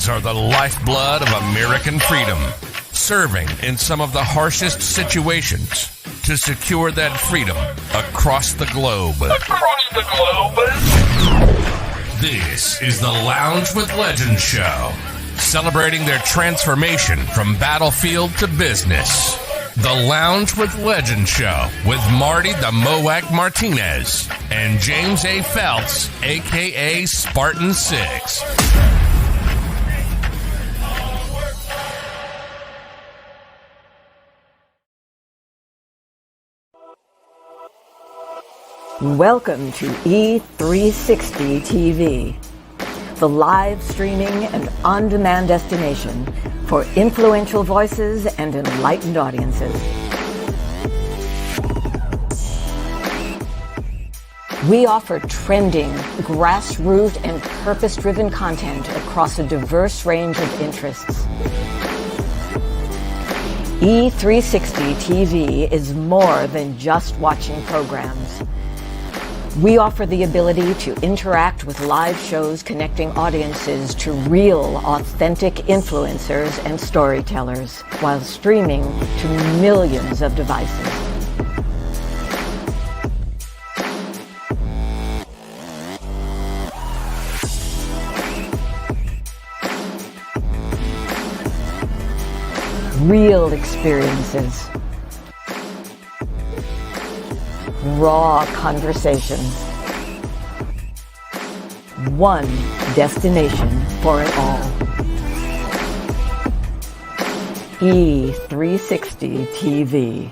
Marines are the lifeblood of American freedom, serving in some of the harshest situations to secure that freedom across the globe. This is the Lounge with Legends show, celebrating their transformation from battlefield to business. The Lounge with Legends show with Marty the Moac Martinez and James A. Phelps, a.k.a. Spartan 6. Welcome to E360 TV, the live streaming and on-demand destination for influential voices and enlightened audiences. We offer trending, grassroots, and purpose-driven content across a diverse range of interests. E360 TV is more than just watching programs. We offer the ability to interact with live shows connecting audiences to real, authentic influencers and storytellers while streaming to millions of devices. Real experiences. Raw conversations. One destination for it all. E360 TV.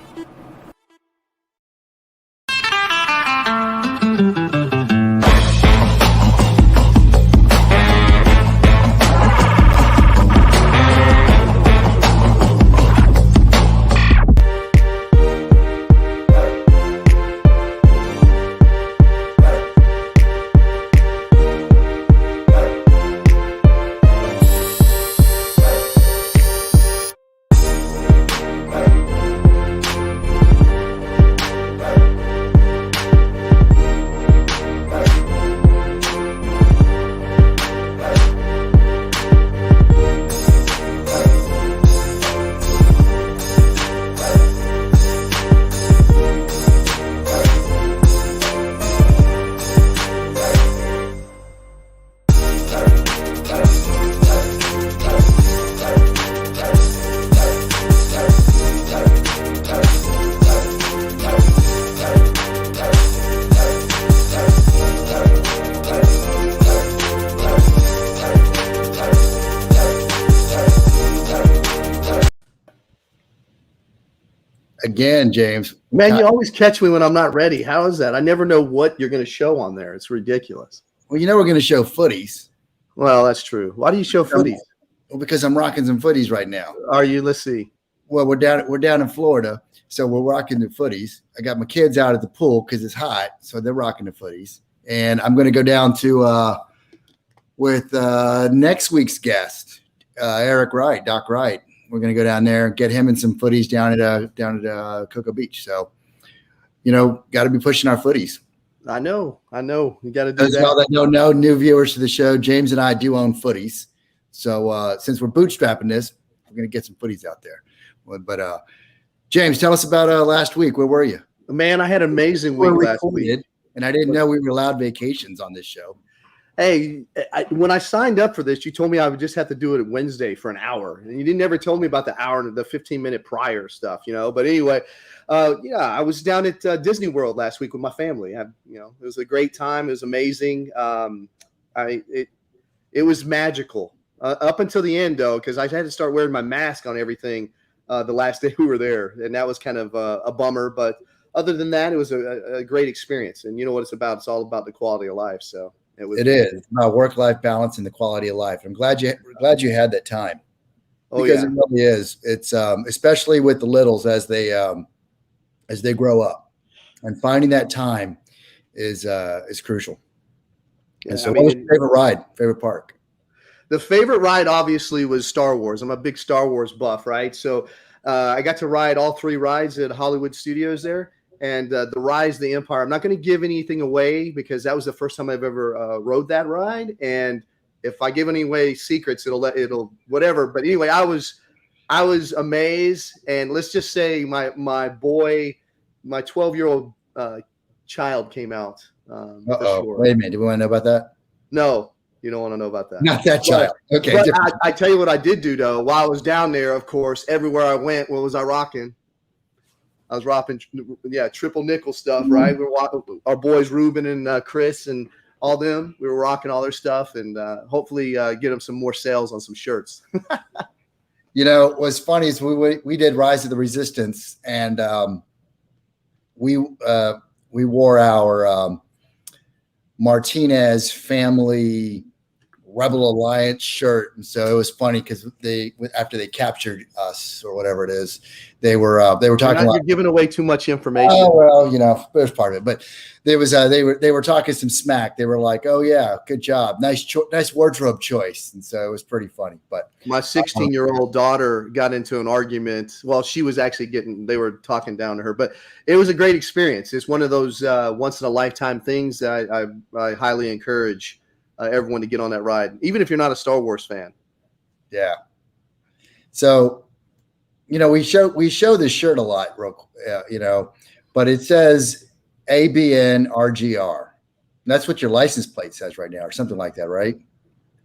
Again, James. Man, you always catch me when I'm not ready. How is that? I never know what you're going to show on there. It's ridiculous. Well, you know we're going to show footies. Well, that's true. Why do you show footies? Well, because I'm rocking some footies right now. Are you? Let's see. Well, we're down in Florida, so we're rocking the footies. I got my kids out at the pool because it's hot, so they're rocking the footies. And I'm going to go down to with next week's guest, Eric Wright, Doc Wright. We're going to go down there and get him in some footies down at Cocoa Beach. So, you know, got to be pushing our footies. I know. You got to do that. As well that don't know, new viewers to the show, James and I do own footies. So since we're bootstrapping this, we're going to get some footies out there. But James, tell us about last week. Where were you? Man, I had an amazing week last week. And I didn't know we were allowed vacations on this show. Hey, when I signed up for this, you told me I would just have to do it Wednesday for an hour. And you didn't ever tell me about the hour and the 15-minute prior stuff, you know. But anyway, I was down at Disney World last week with my family. It was a great time. It was amazing. It was magical up until the end, though, because I had to start wearing my mask on everything the last day we were there. And that was kind of a bummer. But other than that, it was a great experience. And you know what it's about? It's all about the quality of life. So. It is about work-life balance and the quality of life. I'm glad you had that time. Because it really is. It's especially with the littles as they grow up, and finding that time is crucial. And so, what was your favorite park? The favorite ride obviously was Star Wars. I'm a big Star Wars buff, right? So I got to ride all three rides at Hollywood Studios there. And the Rise of the Empire, I'm not going to give anything away because that was the first time I've ever rode that ride. And if I give any away secrets, it'll whatever. But anyway, I was amazed, and let's just say my 12-year-old child came out. For sure. Wait a minute. Do we want to know about that? No, you don't want to know about that. Not that child. Okay. But I tell you what I did do though. While I was down there, of course, everywhere I went, what was I rocking? I was rocking, triple nickel stuff, right? We were walking, our boys Ruben and Chris and all them. We were rocking all their stuff, and hopefully get them some more sales on some shirts. What's funny is we did Rise of the Resistance, and we wore our Martinez family Rebel Alliance shirt, and so it was funny because after they captured us or whatever it is, they were talking. You're giving away too much information. Oh well, there's part of it, but there was they were talking some smack. They were like, "Oh yeah, good job, nice wardrobe choice," and so it was pretty funny. But my 16-year-old daughter got into an argument. Well, she was actually they were talking down to her, but it was a great experience. It's one of those once in a lifetime things that I highly encourage everyone to get on that ride, even if you're not a Star Wars fan. Yeah. So, we show this shirt a lot, but it says ABN RGR. That's what your license plate says right now, or something like that, right?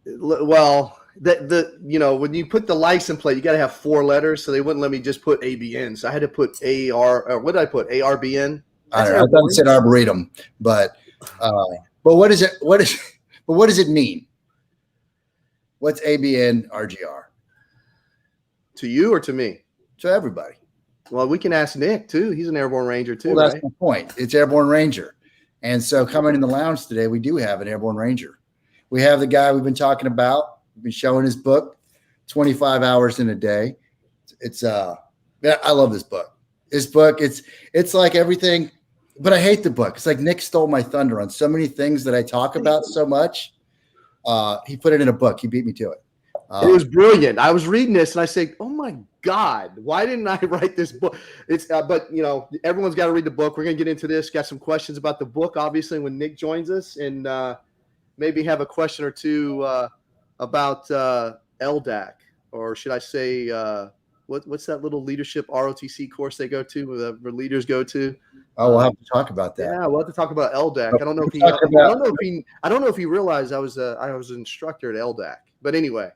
Well, when you put the license plate, you got to have 4 letters, so they wouldn't let me just put ABN. So I had to put AR. Or what did I put? ARBN. I don't know. I thought it said Arboretum, but what is it? But what does it mean? What's ABN RGR? To you or to me? To everybody. Well, we can ask Nick too. He's an Airborne Ranger too. Well, that's right? my point. It's Airborne Ranger. And so coming in the lounge today, we do have an Airborne Ranger. We have the guy we've been talking about. We've been showing his book, 25 hours in a day. I love this book. This book, it's like everything. But I hate the book. It's like Nick stole my thunder on so many things that I talk about so much. He put it in a book. He beat me to it. It was brilliant. I was reading this and I say, "Oh my God, why didn't I write this book?" It's but everyone's got to read the book. We're gonna get into this. Got some questions about the book, obviously, when Nick joins us, and maybe have a question or two about LDAC, or should I say, what's that little leadership ROTC course they go to, where leaders go to? Oh, we'll have to talk about that. Yeah, we'll have to talk about LDAC. I don't know if he realized I was an instructor at LDAC. But anyway,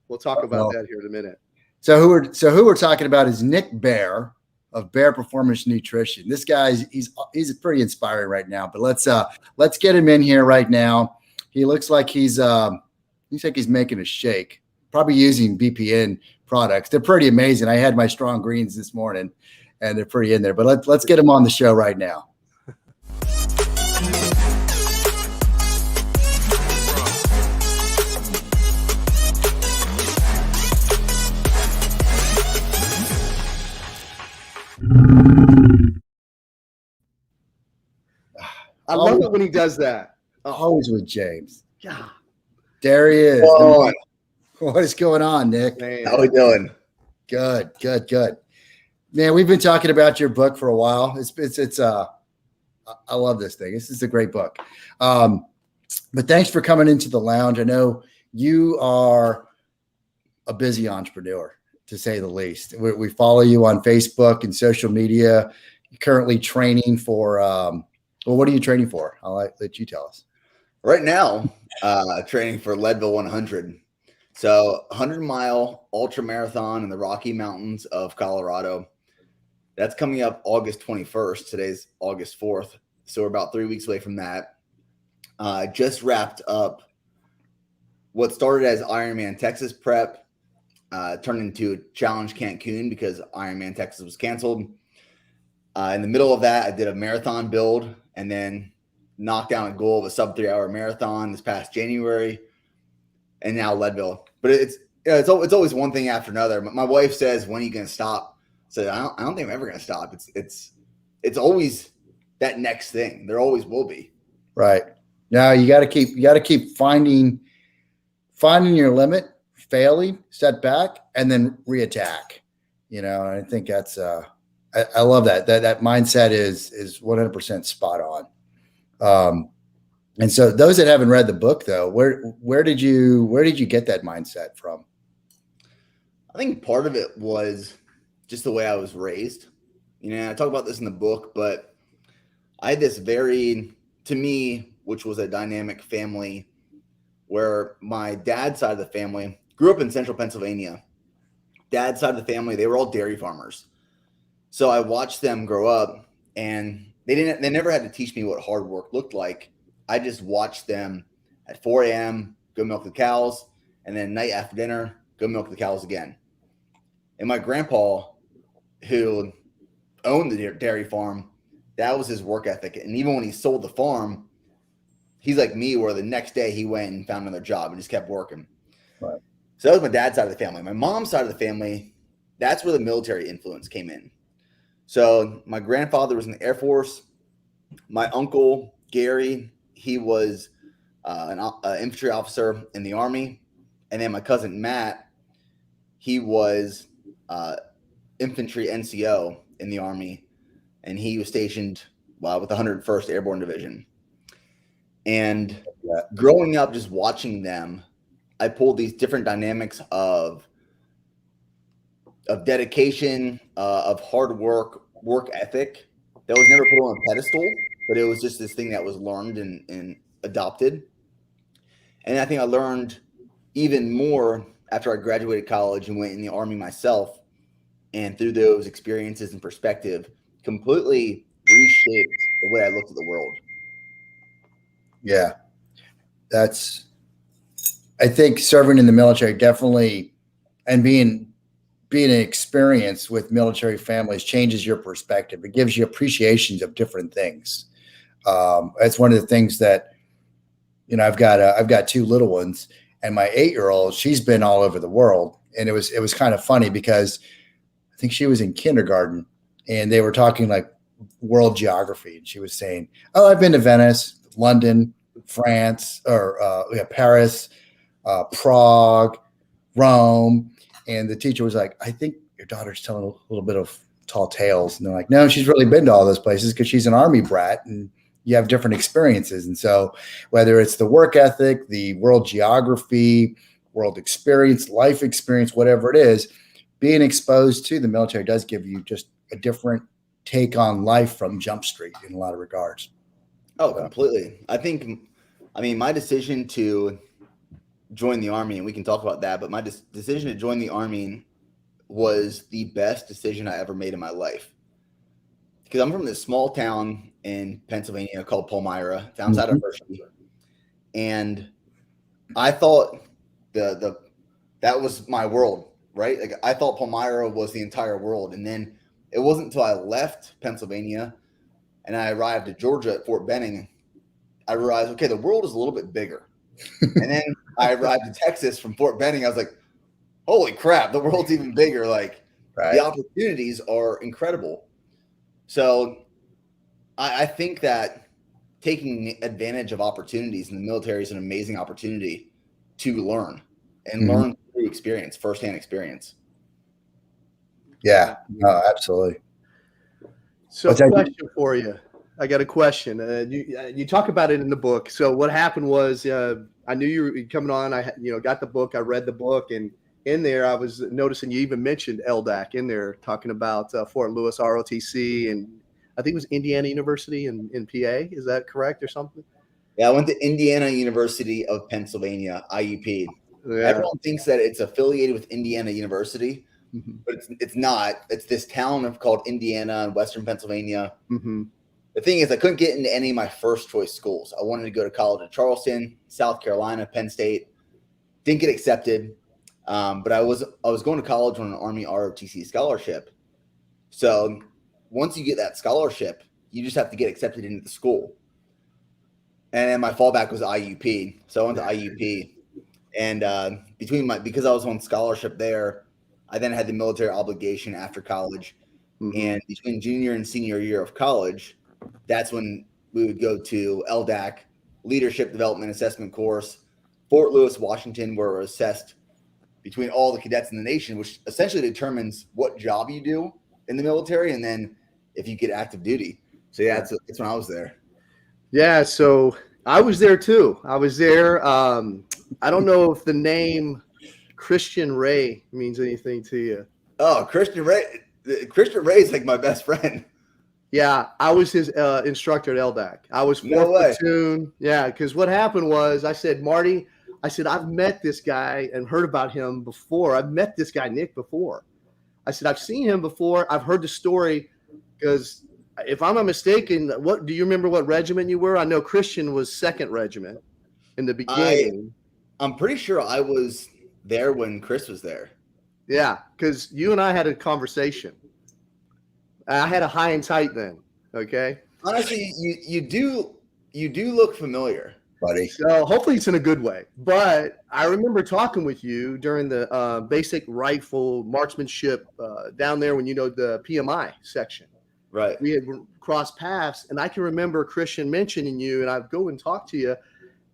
we'll talk about that here in a minute. So who we're talking about is Nick Bear of Bear Performance Nutrition. This guy he's pretty inspiring right now. But let's get him in here right now. He looks like he's making a shake, probably using BPN products. They're pretty amazing. I had my strong greens this morning, and they're pretty in there. But let's get him on the show right now. I love it when he does that. Always with James. Yeah. There he is. Oh. What is going on, Nick? Man. How we doing? Good. Man, we've been talking about your book for a while. I love this thing. This is a great book. But thanks for coming into the lounge. I know you are a busy entrepreneur, to say the least. We follow you on Facebook and social media. You're currently training for, what are you training for? I'll let you tell us. Right now, training for Leadville 100. So 100-mile ultra marathon in the Rocky Mountains of Colorado. That's coming up August 21st. Today's August 4th. So we're about 3 weeks away from that. Just wrapped up what started as Ironman Texas prep, turned into Challenge Cancun because Ironman Texas was canceled. In the middle of that, I did a marathon build and then knocked down a goal of a sub 3-hour marathon this past January. And now Leadville. But it's always one thing after another. My wife says, "When are you going to stop?" So I don't think I'm ever going to stop. It's always that next thing. There always will be. Right. Now you got to keep finding your limit, failing, set back, and then reattack. And I think that's I love that mindset is 100% spot on. And so those that haven't read the book though, where did you get that mindset from? I think part of it was just the way I was raised. I talk about this in the book, but I had this to me, which was a dynamic family where my dad's side of the family grew up in central Pennsylvania. Dad's side of the family, they were all dairy farmers. So I watched them grow up, and they never had to teach me what hard work looked like. I just watched them at 4 a.m. go milk the cows, and then night after dinner, go milk the cows again. And my grandpa, who owned the dairy farm, that was his work ethic. And even when he sold the farm, he's like me, where the next day he went and found another job and just kept working. Right. So that was my dad's side of the family. My mom's side of the family, that's where the military influence came in. So my grandfather was in the Air Force. My uncle, Gary, he was an infantry officer in the Army. And then my cousin, Matt, he was infantry NCO in the Army. And he was stationed with the 101st Airborne Division. And growing up, just watching them, I pulled these different dynamics of dedication, of hard work ethic that was never put on a pedestal, but it was just this thing that was learned and adopted. And I think I learned even more after I graduated college and went in the Army myself, and through those experiences and perspective, completely reshaped the way I looked at the world. Yeah, I think serving in the military definitely, and being an experience with military families changes your perspective. It gives you appreciations of different things. It's one of the things that, I've got two little ones, and my 8-year-old, she's been all over the world. And it was kind of funny because I think she was in kindergarten and they were talking like world geography. And she was saying, "Oh, I've been to Venice, London, France, or Paris, Prague, Rome." And the teacher was like, "I think your daughter's telling a little bit of tall tales." And they're like, "No, she's really been to all those places because she's an Army brat and you have different experiences." And so whether it's the work ethic, the world geography, world experience, life experience, whatever it is, being exposed to the military does give you just a different take on life from Jump Street in a lot of regards. Oh, completely. I mean, my decision to join the Army, and we can talk about that, but my decision to join the Army was the best decision I ever made in my life. Because I'm from this small town in Pennsylvania called Palmyra. It's outside of Hershey. And I thought that was my world, right? Like, I thought Palmyra was the entire world. And then it wasn't until I left Pennsylvania and I arrived at Georgia at Fort Benning, I realized, okay, the world is a little bit bigger. And then I arrived in Texas from Fort Benning. I was like, holy crap, the world's even bigger. Like, Right. The opportunities are incredible. So I think that taking advantage of opportunities in the military is an amazing opportunity to learn and learn through experience, firsthand experience. Yeah, no, absolutely. So, question for you. I got a question. You talk about it in the book. So what happened was, I knew you were coming on. I got the book. I read the book, and in there I was noticing you even mentioned LDAC in there, talking about Fort Lewis ROTC, and I think it was Indiana University in PA. Is that correct or something? Yeah, I went to Indiana University of Pennsylvania, IUP. Yeah. Everyone thinks that it's affiliated with Indiana University, but it's not. It's this town called Indiana in Western Pennsylvania. The thing is, I couldn't get into any of my first choice schools. I wanted to go to college at Charleston, South Carolina, Penn State. Didn't get accepted, but I was going to college on an Army ROTC scholarship. So once you get that scholarship, you just have to get accepted into the school. And then my fallback was IUP, so I went to IUP. And because I was on scholarship there, I then had the military obligation after college. And between junior and senior year of college, that's when we would go to LDAC, Leadership Development Assessment Course, Fort Lewis, Washington, where we're assessed between all the cadets in the nation, which essentially determines what job you do in the military and then if you get active duty. So yeah, that's when I was there. Yeah, so I was there too. I was there. I don't know if the name Christian Ray means anything to you. Oh, Christian Ray. Christian Ray is like my best friend. Yeah, I was his instructor at LDAC. I was 4th No way. platoon. Yeah, because what happened was I said, Marty, I said, I've met this guy and heard about him before. I've met this guy, Nick, before. I said, I've seen him before. I've heard the story because if I'm not mistaken, what do you remember what regiment you were? I know Christian was 2nd Regiment in the beginning. I'm pretty sure I was there when Chris was there. Yeah, because you and I had a conversation. I had a high and tight then. Okay. Honestly, you do look familiar, buddy. So hopefully it's in a good way. But I remember talking with you during the basic rifle marksmanship down there when the PMI section. Right. We had crossed paths, and I can remember Christian mentioning you, and I'd go and talk to you,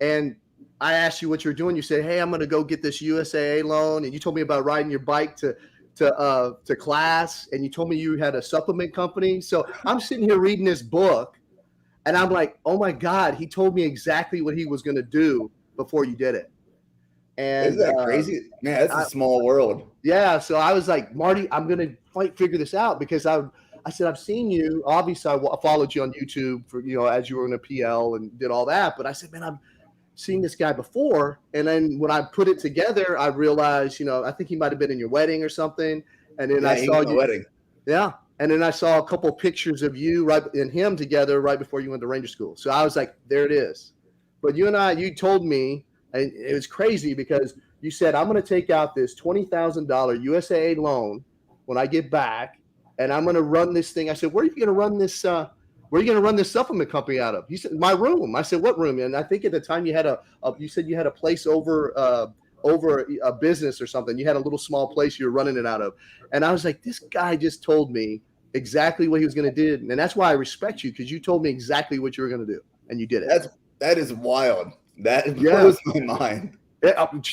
and I asked you what you were doing. You said, "Hey, I'm going to go get this USAA loan," and you told me about riding your bike to class, and you told me you had a supplement company. So I'm sitting here reading this book, and I'm like, "Oh my God!" He told me exactly what he was going to do before you did it. And isn't that crazy? Man, that's a small world. Yeah. So I was like, Marty, I'm going to figure this out because I said, I've seen you. Obviously, I followed you on YouTube for as you were in a PL and did all that. But I said, man, I've seen this guy before. And then when I put it together, I realized, I think he might have been in your wedding or something. And then I saw you. Wedding. Yeah. And then I saw a couple pictures of you and him together right before you went to Ranger School. So I was like, there it is. But you told me, and it was crazy because you said, I'm going to take out this $20,000 USAA loan when I get back, and I'm going to run this thing. I said, where are you going to run this? Where are you going to run this supplement company out of? He said, my room. I said, what room? And I think at the time you had you said you had a place over a business or something. You had a little small place you were running it out of. And I was like, this guy just told me exactly what he was going to do. And that's why I respect you, because you told me exactly what you were going to do, and you did it. That is wild. That blows my mind.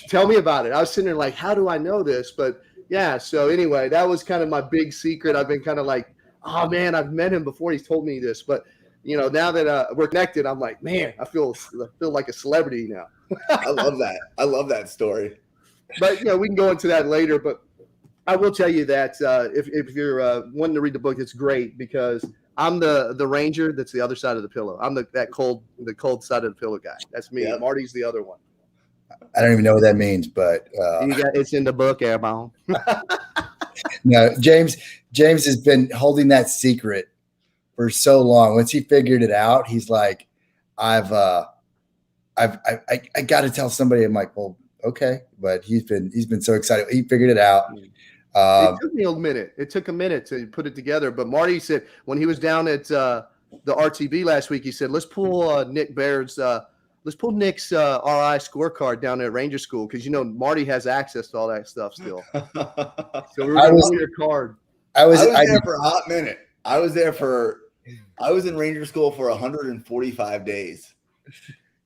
Tell me about it. I was sitting there like, how do I know this? But yeah, so anyway, that was kind of my big secret. I've been kind of like, oh man, I've met him before. He's told me this, but now that we're connected, I'm like, man, I feel like a celebrity now. I love that. I love that story. But we can go into that later. But I will tell you that if you're wanting to read the book, it's great because I'm the ranger that's the other side of the pillow. I'm the cold side of the pillow guy. That's me. Yep. Marty's the other one. I don't even know what that means, but it's in the book, Airbound. No, James has been holding that secret for so long. Once he figured it out, he's like, I got to tell somebody. I'm like, well, okay, but he's been so excited. He figured it out. It took me a minute. It took a minute to put it together. But Marty said when he was down at the RTB last week, he said, let's pull Nick's RI scorecard down there at Ranger School because Marty has access to all that stuff still. So we were going to pull your card. I was there for a hot minute. I was in Ranger School for 145 days.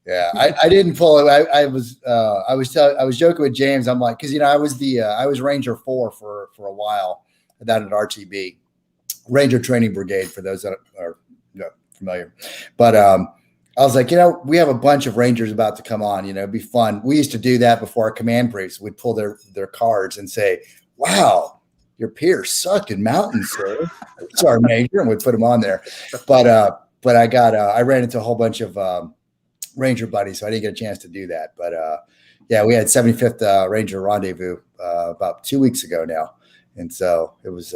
Yeah, I didn't pull it. I was joking with James. I'm like, because I was Ranger 4 for a while down at RTB, Ranger Training Brigade for those that are familiar. But I was like, we have a bunch of Rangers about to come on. It'd be fun. We used to do that before our command briefs. We'd pull their cards and say, "Wow, your peers sucked in mountains, sir." Sorry, Major, and we'd put them on there. But I ran into a whole bunch of Ranger buddies, so I didn't get a chance to do that. But yeah, we had 75th Ranger Rendezvous about 2 weeks ago now, and so it was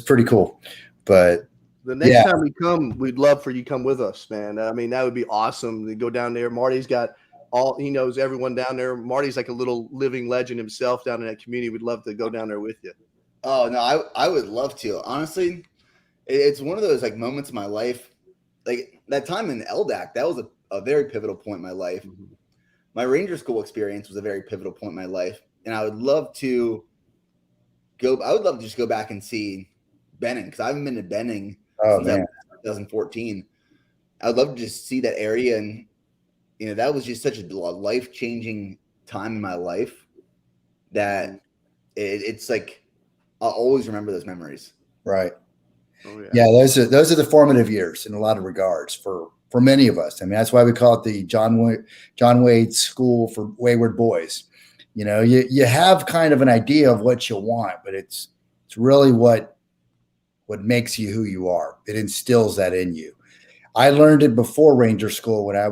pretty cool. But the next time we come, we'd love for you to come with us, man. I mean, that would be awesome to go down there. Marty's got he knows everyone down there. Marty's like a little living legend himself down in that community. We'd love to go down there with you. Oh no, I would love to. Honestly, it's one of those like moments in my life, like that time in LDAC. That was a very pivotal point in my life. Mm-hmm. My Ranger School experience was a very pivotal point in my life, and I would love to just go back and see Benning because I haven't been to Benning since 2014. I would love to just see that area, and that was just such a life-changing time in my life that it's like I'll always remember those memories. Right. Oh, yeah. Yeah, those are the formative years in a lot of regards for for many of us. I mean, that's why we call it the John Wade School for Wayward Boys. You know, you have kind of an idea of what you want, but it's really what makes you who you are. It instills that in you. I learned it before Ranger School when I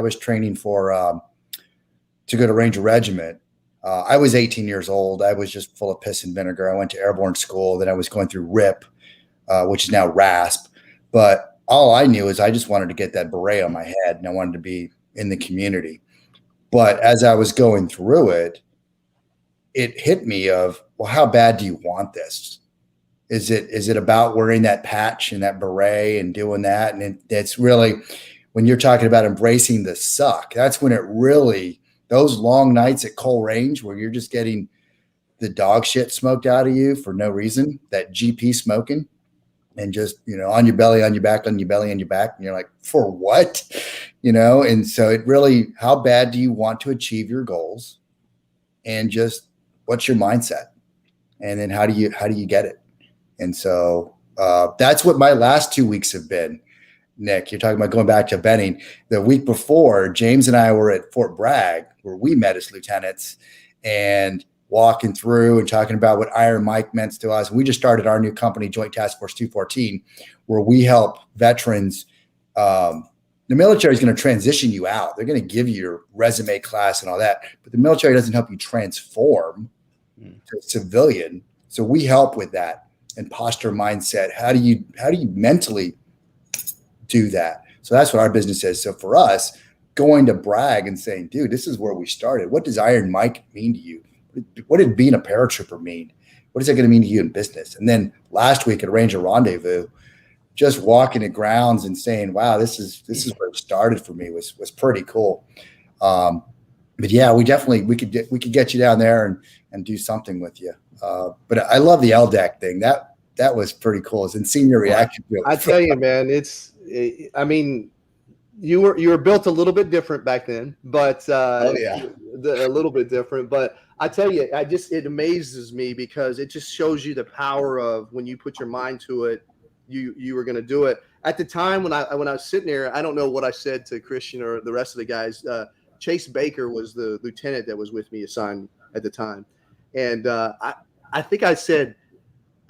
was training for to go to Ranger Regiment. I was 18 years old. I was just full of piss and vinegar. I went to airborne school. Then I was going through RIP, which is now RASP. But all I knew is I just wanted to get that beret on my head, and I wanted to be in the community. But as I was going through it, it hit me of, well, how bad do you want this? Is it about wearing that patch and that beret and doing that? And it's really, when you're talking about embracing the suck, that's when it really, those long nights at Cole Range where you're just getting the dog shit smoked out of you for no reason, that GP smoking, and just, you know, on your belly, on your back, on your belly, on your back. And you're like, for what? You know? And so it really, how bad do you want to achieve your goals? And just what's your mindset? And then how do you get it? And so that's what my last 2 weeks have been. Nick, you're talking about going back to Benning. The week before, James and I were at Fort Bragg, where we met as lieutenants, and walking through and talking about what Iron Mike meant to us. And we just started our new company, Joint Task Force 214, where we help veterans. The military is going to transition you out. They're going to give you your resume class and all that, but the military doesn't help you transform to civilian. So we help with that. And posture, mindset. How do you mentally do that? So that's what our business is. So for us, going to Bragg and saying, dude, this is where we started. What does Iron Mike mean to you? What did being a paratrooper mean? What is that going to mean to you in business? And then last week at Ranger Rendezvous, just walking the grounds and saying, wow, this is where it started for me was pretty cool. But yeah, we could get you down there and do something with you. But I love the LDAC thing. That was pretty cool. It's in senior reaction. I tell you, man, I mean, you were built a little bit different back then, but a little bit different. But I tell you, it amazes me because it just shows you the power of when you put your mind to it, you were going to do it. At the time when I was sitting there, I don't know what I said to Christian or the rest of the guys. Chase Baker was the lieutenant that was with me assigned at the time. And I think I said,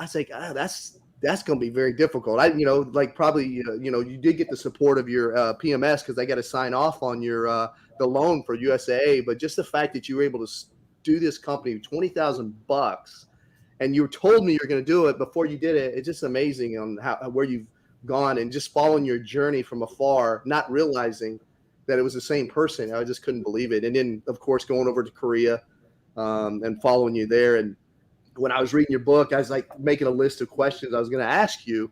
that's going to be very difficult. You did get the support of your PMS because they got to sign off on your the loan for USAA. But just the fact that you were able to do this company $20,000 and you told me you're going to do it before you did it, it's just amazing on where you've gone and just following your journey from afar, not realizing that it was the same person. I just couldn't believe it. And then, of course, going over to Korea and following you there. And when I was reading your book, I was like making a list of questions I was going to ask you.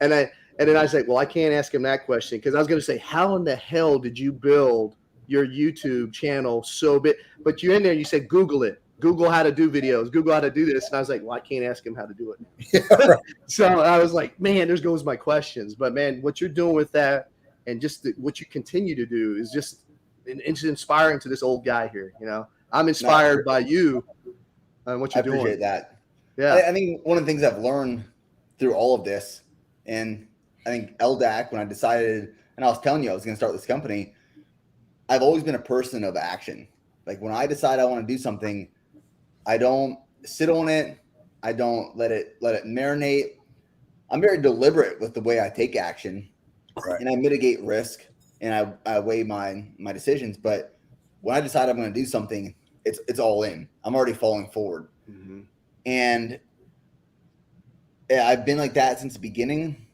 And then I was like, well, I can't ask him that question because I was going to say, how in the hell did you build your YouTube channel so big? But you're in there and you said, Google it. Google how to do videos. Google how to do this. And I was like, well, I can't ask him how to do it. Yeah, right. So I was like, man, there goes my questions. But, man, what you're doing with that and just what you continue to do is just it's inspiring to this old guy here, you know. I'm inspired by you and what you're doing. I appreciate that. Yeah. I think one of the things I've learned through all of this, and I think LDAC, when I decided, and I was telling you I was going to start this company, I've always been a person of action. Like when I decide I want to do something, I don't sit on it. I don't let it marinate. I'm very deliberate with the way I take action, right, and I mitigate risk and I weigh my decisions. But when I decide I'm going to do something, it's all in. I'm already falling forward. Mm-hmm. And I've been like that since the beginning,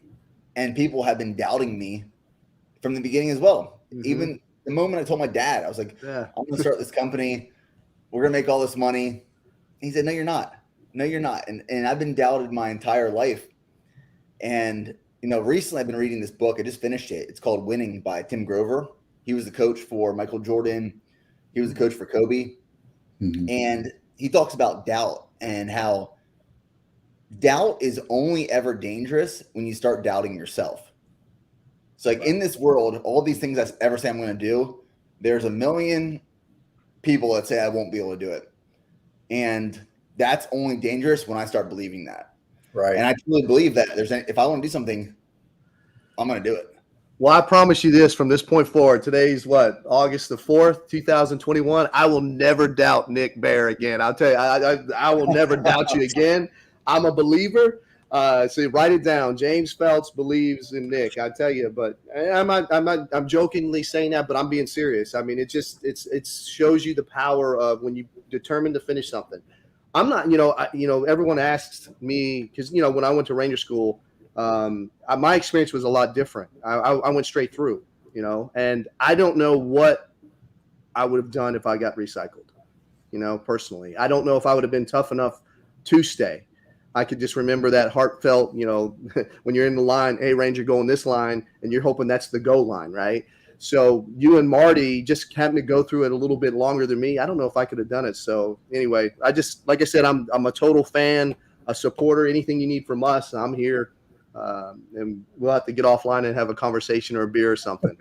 and people have been doubting me from the beginning as well. Mm-hmm. Even the moment I told my dad, I was like, I'm going to start this company. We're going to make all this money. He said, no, you're not. No, you're not. And I've been doubted my entire life. And, you know, recently I've been reading this book. I just finished it. It's called Winning by Tim Grover. He was the coach for Michael Jordan. He was the coach for Kobe. Mm-hmm. And he talks about doubt and how doubt is only ever dangerous when you start doubting yourself. So like in this world, all these things I ever say I'm going to do, there's a million people that say I won't be able to do it. And that's only dangerous when I start believing that. Right. And I truly believe that if I want to do something, I'm going to do it. Well, I promise you this from this point forward. Today's what? August the 4th, 2021. I will never doubt Nick Bear again. I'll tell you, I will never doubt you again. I'm a believer. So write it down. James Phelps believes in Nick. I tell you, but I'm jokingly saying that, but I'm being serious. I mean, it shows you the power of when you determine to finish something. I'm not, everyone asks me because, when I went to Ranger School, my experience was a lot different. I went straight through, and I don't know what I would have done if I got recycled, personally. I don't know if I would have been tough enough to stay. I could just remember that heartfelt, when you're in the line, hey, Ranger, go in this line, and you're hoping that's the go line, right? So you and Marty just having to go through it a little bit longer than me. I don't know if I could have done it. So anyway, like I said, I'm a total fan, a supporter. Anything you need from us, I'm here. And we'll have to get offline and have a conversation or a beer or something.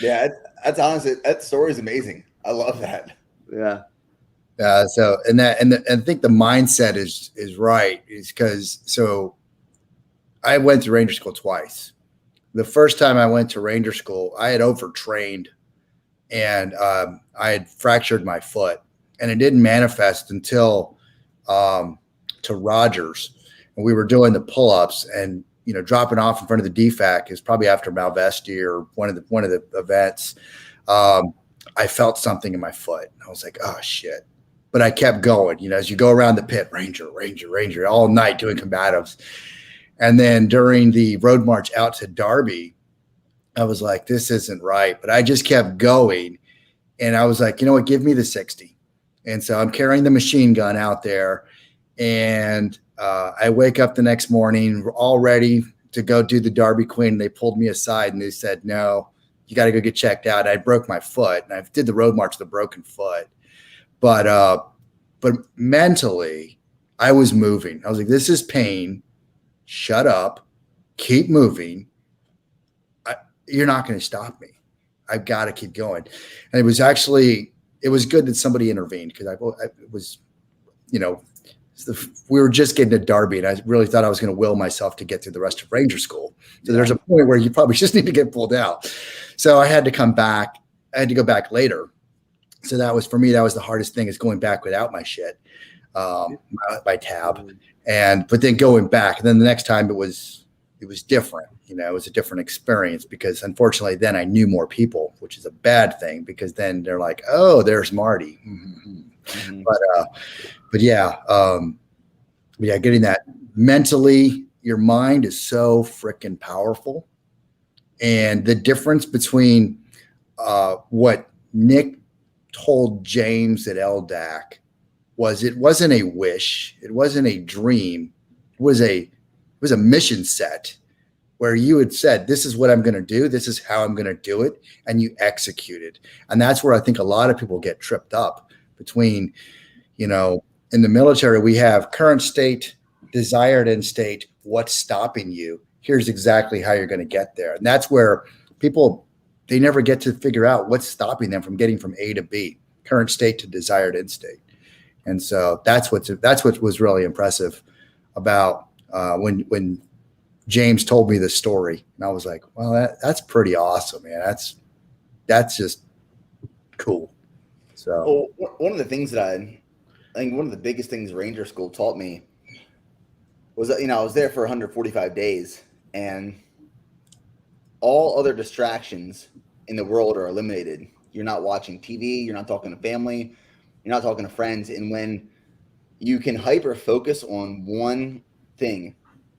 Yeah, that's honestly, that story is amazing. I love that. Yeah. So and I think the mindset is right, is because I went to Ranger School twice. The first time I went to Ranger School, I had overtrained and I had fractured my foot, and it didn't manifest until to Rogers, and we were doing the pull-ups and dropping off in front of the DFAC is probably after Malvesti or one of the events. I felt something in my foot. I was like, oh shit. But I kept going, as you go around the pit, Ranger, all night doing combatives. And then during the road march out to Darby, I was like, this isn't right. But I just kept going. And I was like, you know what, give me the 60. And so I'm carrying the machine gun out there. And I wake up the next morning, we're all ready to go do the Darby Queen. They pulled me aside and they said, no, you got to go get checked out. I broke my foot, and I did the road march with a broken foot. But mentally, I was moving. I was like, this is pain. Shut up. Keep moving. You're not going to stop me. I've got to keep going. And it was good that somebody intervened, because we were just getting to Darby, and I really thought I was going to will myself to get through the rest of Ranger School. So there's a point where you probably just need to get pulled out. So I had to come back. I had to go back later. So that was, for me, that was the hardest thing, is going back without my shit, my tab. But then going back, and then the next time it was different. It was a different experience, because unfortunately then I knew more people, which is a bad thing, because then they're like, oh, there's Marty. Mm-hmm. Mm-hmm. But yeah, getting that mentally, your mind is so freaking powerful. And the difference between what Nick told James at LDAC was, it wasn't a wish, it wasn't a dream, it was a mission set, where you had said, this is what I'm going to do, this is how I'm going to do it, and you executed. And that's where I think a lot of people get tripped up between, in the military, we have current state, desired end state, what's stopping you, here's exactly how you're going to get there. And that's where people, they never get to figure out what's stopping them from getting from A to B, current state to desired end state. And so that's what was really impressive about when James told me the story. And I was like, well, that's pretty awesome, man. That's just cool. So one of the things that I think one of the biggest things Ranger School taught me was that, I was there for 145 days, and all other distractions in the world are eliminated. You're not watching TV, you're not talking to family, you're not talking to friends. And when you can hyper focus on one thing,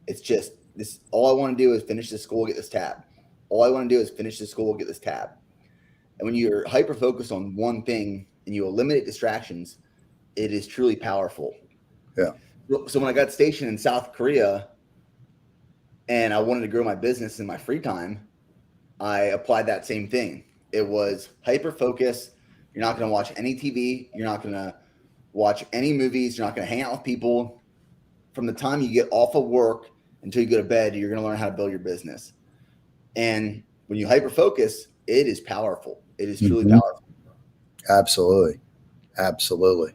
it's just this, all I want to do is finish this school, get this tab. All I want to do is finish this school, get this tab. And when you're hyper focused on one thing and you eliminate distractions, it is truly powerful. Yeah. So when I got stationed in South Korea and I wanted to grow my business in my free time, I applied that same thing. It was hyper focus. You're not going to watch any TV. You're not going to watch any movies. You're not going to hang out with people. From the time you get off of work until you go to bed, you're going to learn how to build your business. And when you hyper focus, it is powerful. It is truly powerful. Absolutely. Absolutely.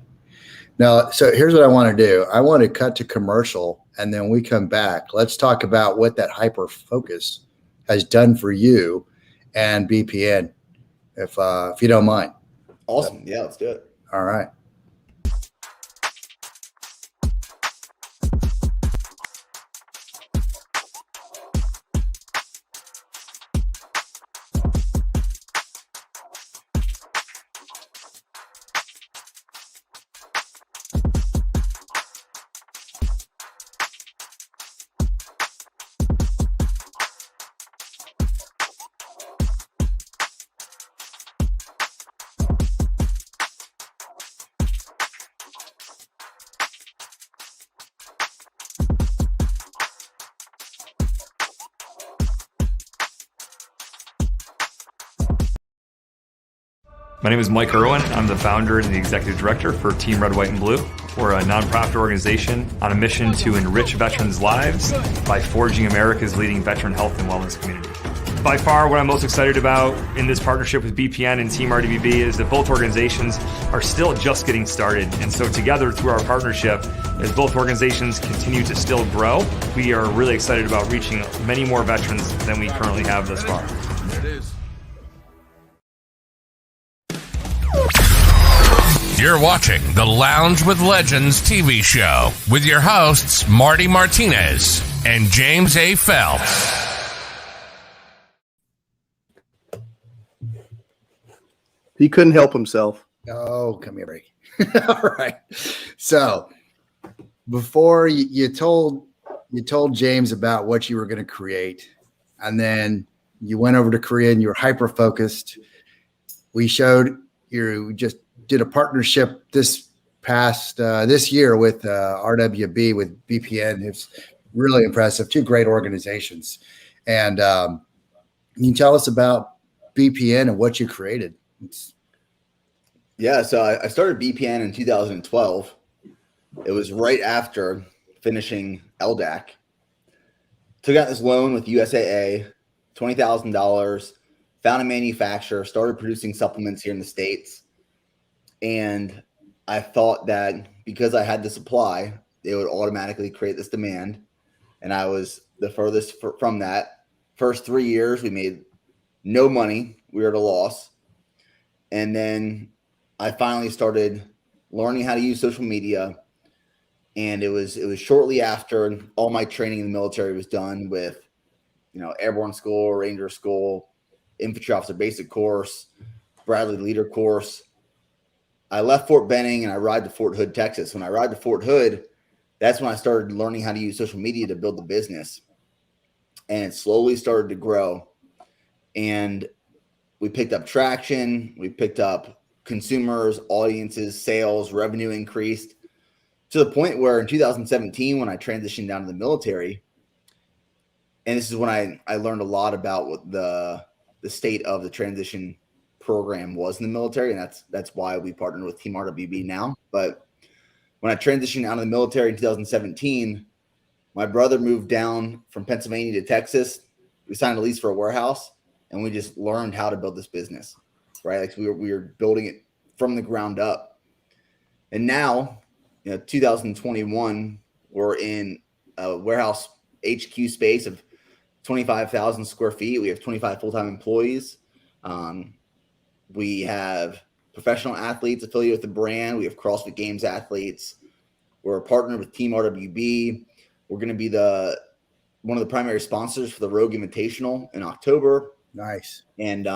Now, so here's what I want to do. I want to cut to commercial, and then we come back. Let's talk about what that hyper focus has done for you, and BPN, if you don't mind. Awesome. Yeah, let's do it. All right. My name is Mike Irwin. I'm the founder and the executive director for Team Red, White, and Blue. We're a nonprofit organization on a mission to enrich veterans' lives by forging America's leading veteran health and wellness community. By far, what I'm most excited about in this partnership with BPN and Team RDBB is that both organizations are still just getting started. And so together, through our partnership, as both organizations continue to still grow, we are really excited about reaching many more veterans than we currently have thus far. There it is. You're watching the Lounge with Legends TV show with your hosts, Marty Martinez and James A. Phelps. He couldn't help himself. Oh, come here, Ray. All right. So before you told James about what you were going to create, and then you went over to Korea and you were hyper focused. We showed you just did a partnership this year with RWB with BPN. It's really impressive. Two great organizations. And can you tell us about BPN and what you created? Yeah, so I started BPN in 2012. It was right after finishing LDAC. Took out this loan with USAA, $20,000, found a manufacturer, started producing supplements here in the States. And I thought that because I had the supply, it would automatically create this demand. And I was the furthest from that. First 3 years, we made no money. We were at a loss. And then I finally started learning how to use social media. And it was shortly after all my training in the military was done with, airborne school, ranger school, infantry officer basic course, Bradley leader course. I left Fort Benning and I arrived to Fort Hood, Texas. When I arrived to Fort Hood, that's when I started learning how to use social media to build the business. And it slowly started to grow. And we picked up traction. We picked up consumers, audiences, sales, revenue increased to the point where in 2017, when I transitioned down to the military, and this is when I learned a lot about what the state of the transition program was in the military, and that's why we partnered with Team RWB now. But when I transitioned out of the military in 2017, my brother moved down from Pennsylvania to Texas. We signed a lease for a warehouse, and we just learned how to build this business, right? Like we were building it from the ground up. And now, 2021, we're in a warehouse HQ space of 25,000 square feet. We have 25 full-time employees. We have professional athletes affiliated with the brand. We have CrossFit Games athletes. We're a partner with Team RWB. We're going to be one of the primary sponsors for the Rogue Invitational in October. Nice. And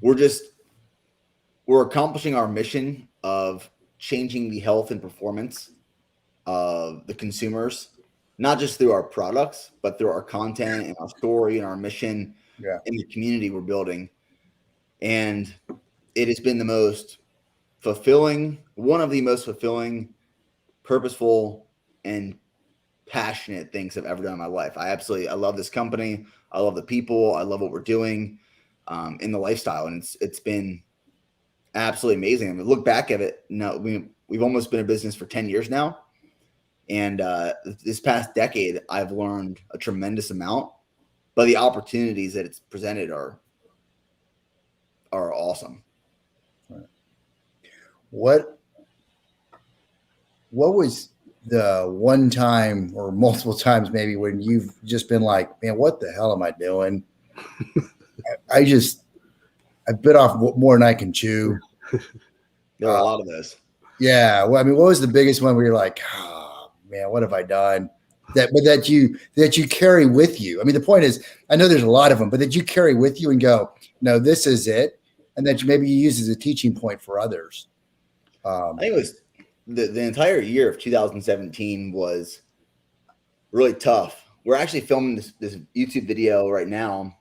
we're accomplishing our mission of changing the health and performance of the consumers, not just through our products, but through our content and our story and our mission in the community we're building. And it has been one of the most fulfilling, purposeful, and passionate things I've ever done in my life. I love this company. I love the people. I love what we're doing in the lifestyle. And it's been absolutely amazing. I mean, look back at it. We've almost been in business for 10 years now. And this past decade, I've learned a tremendous amount, but the opportunities that it's presented are awesome. What was the one time or multiple times maybe when you've just been like, man, what the hell am I doing? I bit off more than I can chew. There are a lot of those. Yeah. Well, I mean, what was the biggest one where you're like, oh man, what have I done? That you carry with you. I mean, the point is, I know there's a lot of them, but that you carry with you and go, no, this is it. And that maybe you use as a teaching point for others. I think it was the entire year of 2017 was really tough. We're actually filming this YouTube video right now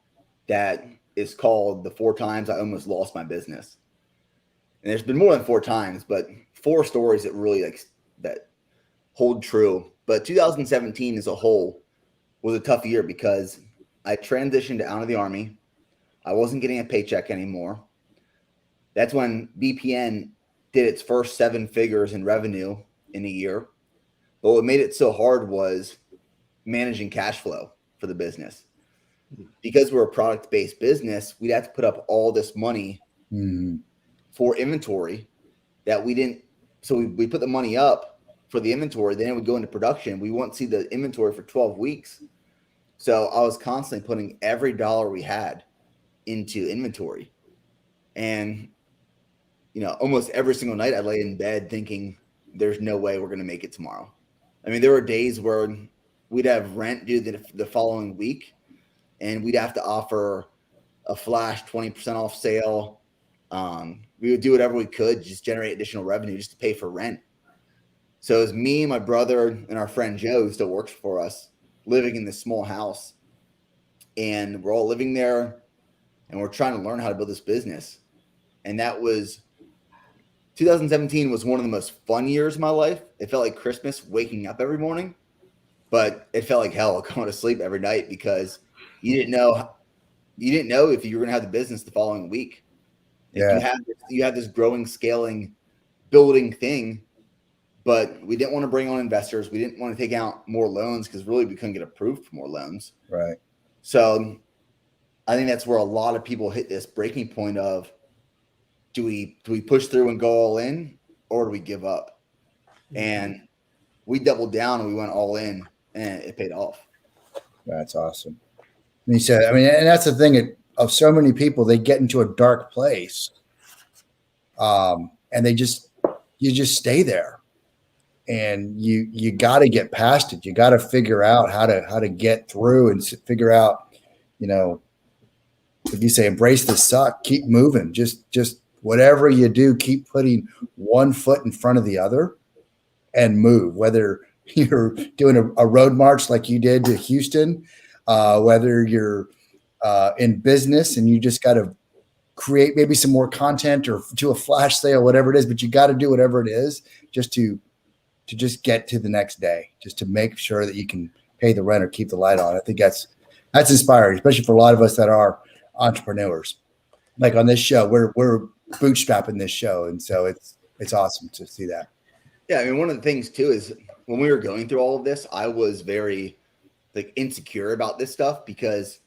that is called "The 4 Times I Almost Lost My Business." And there's been more than 4 times, but 4 stories that really that hold true. But 2017 as a whole was a tough year because I transitioned out of the Army. I wasn't getting a paycheck anymore. That's when BPN did its first 7 figures in revenue in a year. But what made it so hard was managing cash flow for the business. Because we're a product-based business, we'd have to put up all this money for inventory that we didn't. So we put the money up for the inventory, then it would go into production. We wouldn't see the inventory for 12 weeks. So I was constantly putting every dollar we had into inventory. And, almost every single night I lay in bed thinking there's no way we're going to make it tomorrow. I mean, there were days where we'd have rent due the following week, and we'd have to offer a flash 20% off sale. We would do whatever we could, just generate additional revenue just to pay for rent. So it was me, my brother, and our friend Joe, who still works for us, living in this small house. And we're all living there, and we're trying to learn how to build this business. And that was 2017 was one of the most fun years of my life. It felt like Christmas waking up every morning, but it felt like hell going to sleep every night because you didn't know if you were going to have the business the following week. Yeah. You had this growing, scaling, building thing, but we didn't want to bring on investors. We didn't want to take out more loans because really we couldn't get approved for more loans. Right. So I think that's where a lot of people hit this breaking point of, do we push through and go all in, or do we give up? And we doubled down and we went all in, and it paid off. That's awesome. And you said, I mean, and that's the thing of so many people, they get into a dark place, and you just stay there, and you got to get past it. You got to figure out how to get through and figure out, if you say embrace the suck, keep moving, just whatever you do, keep putting one foot in front of the other and move, whether you're doing a road march like you did to Houston, whether you're in business and you just got to create maybe some more content or do a flash sale, whatever it is, but you got to do whatever it is just to just get to the next day, just to make sure that you can pay the rent or keep the light on. I think that's inspiring, especially for a lot of us that are entrepreneurs. Like on this show, we're bootstrapping this show, and so it's awesome to see that. Yeah, I mean, one of the things too is when we were going through all of this, I was very insecure about this stuff because